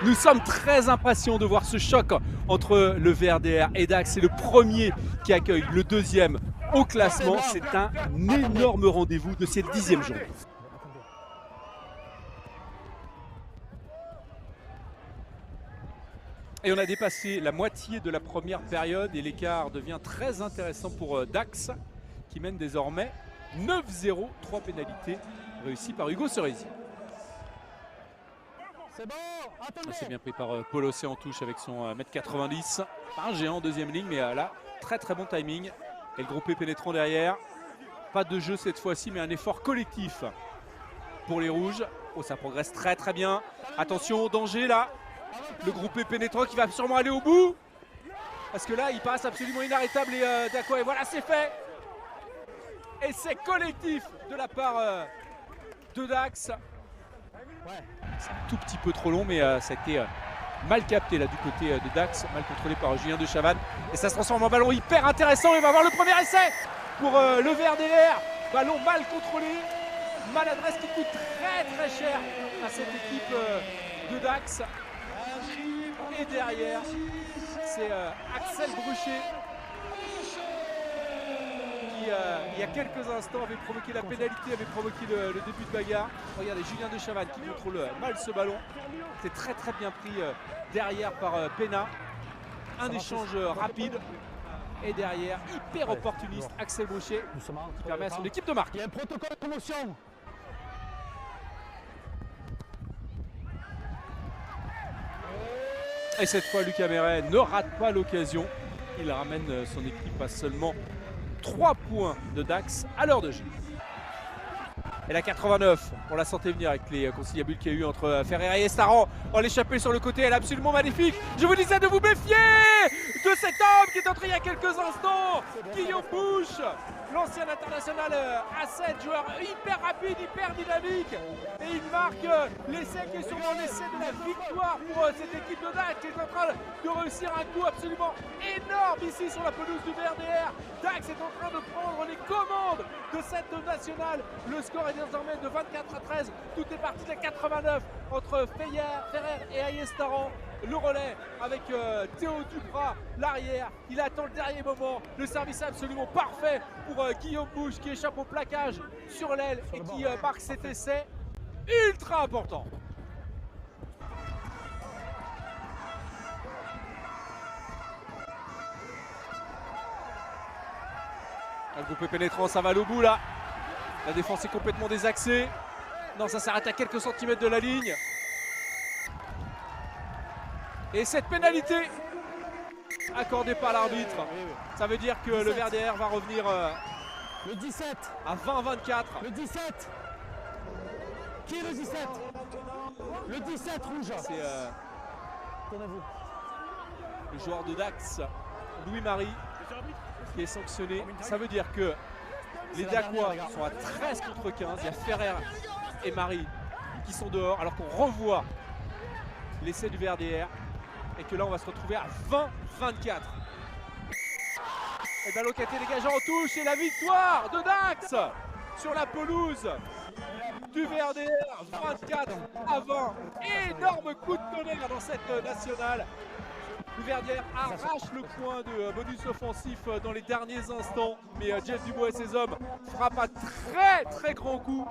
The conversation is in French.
Nous sommes très impatients de voir ce choc entre le VRDR et Dax. C'est le premier qui accueille le deuxième au classement. C'est un énorme rendez-vous de cette 10e journée. Et on a dépassé la moitié de la première période et l'écart devient très intéressant pour Dax qui mène désormais 9-0, 3 pénalités réussies par Hugo Cerisier. C'est bon, attendez. C'est bien pris par Paul Ossé en touche avec son 1m90. Pas un géant en deuxième ligne, mais là, très très bon timing. Et le groupé pénétrant derrière. Pas de jeu cette fois-ci, mais un effort collectif pour les rouges. Oh, ça progresse très très bien. Attention, danger là. Le groupé pénétrant qui va sûrement aller au bout. Parce que là, il passe absolument inarrêtable et d'accord. Et voilà, c'est fait. Et c'est collectif de la part de Dax. C'est un tout petit peu trop long, mais ça a été mal capté là du côté de Dax, mal contrôlé par Julien de Chavannes. Et ça se transforme en ballon hyper intéressant. Il va avoir le premier essai pour le VRDR. Ballon mal contrôlé, maladresse qui coûte très très cher à cette équipe de Dax. Et derrière, c'est Axel Bruchet qui, il y a quelques instants, avait provoqué la pénalité, avait provoqué le début de bagarre. Regardez, Julien de Chavannes qui contrôle mal ce ballon. C'est très très bien pris derrière par Pena. Un échange rapide. Et derrière, hyper opportuniste, Axel Bruchet qui permet à son équipe de marquer. Il y a un protocole de promotion. Et cette fois, Lucas Méret ne rate pas l'occasion. Il ramène son équipe à seulement 3 points de Dax à l'heure de jeu. Et la 89, on la sentait venir avec les conciliabules qu'il y a eu entre Ferreira et Estaran. Oh, l'échappée sur le côté, elle est absolument magnifique. Je vous disais de vous méfier de cet homme qui est entré il y a quelques instants. Guillaume Bouche, l'ancien international A7, joueur hyper rapide, hyper dynamique. Et il marque l'essai qui est sûrement l'essai de la victoire pour cette équipe de Dax qui est en train de réussir un coup absolument énorme ici sur la pelouse du VRDR. Dax est en train de prendre les commandes de cette nationale. Le score est désormais de 24-13. Tout est parti de la 89 entre Ferrer et Ayestaran. Le relais avec Théo Duprat, l'arrière. Il attend le dernier moment. Le service est absolument parfait pour Guillaume Bouche qui échappe au plaquage sur l'aile et qui marque cet essai ultra important. Le groupe pénétrant, ça va au bout là. La défense est complètement désaxée. Non, ça s'arrête à quelques centimètres de la ligne. Et cette pénalité accordée par l'arbitre, ça veut dire que le VRDR va revenir Le 17. à 20-24. Le 17. Qui est le 17? Le 17 rouge. C'est Tenez-vous. le joueur de Dax, Louis-Marie, qui est sanctionné. Ça veut dire que les Dacois sont à 13 contre 15. Il y a Ferrer et Marie qui sont dehors, alors qu'on revoit l'essai du VRDR. Et que là, on va se retrouver à 20-24. Et ballon qui a été dégagé en touche. Et la victoire de Dax sur la pelouse du VRDR. 24-20. Énorme coup de tonnerre dans cette nationale. Le VRDR arrache le point de bonus offensif dans les derniers instants. Mais Jeff Dubois et ses hommes frappent un très très grand coup.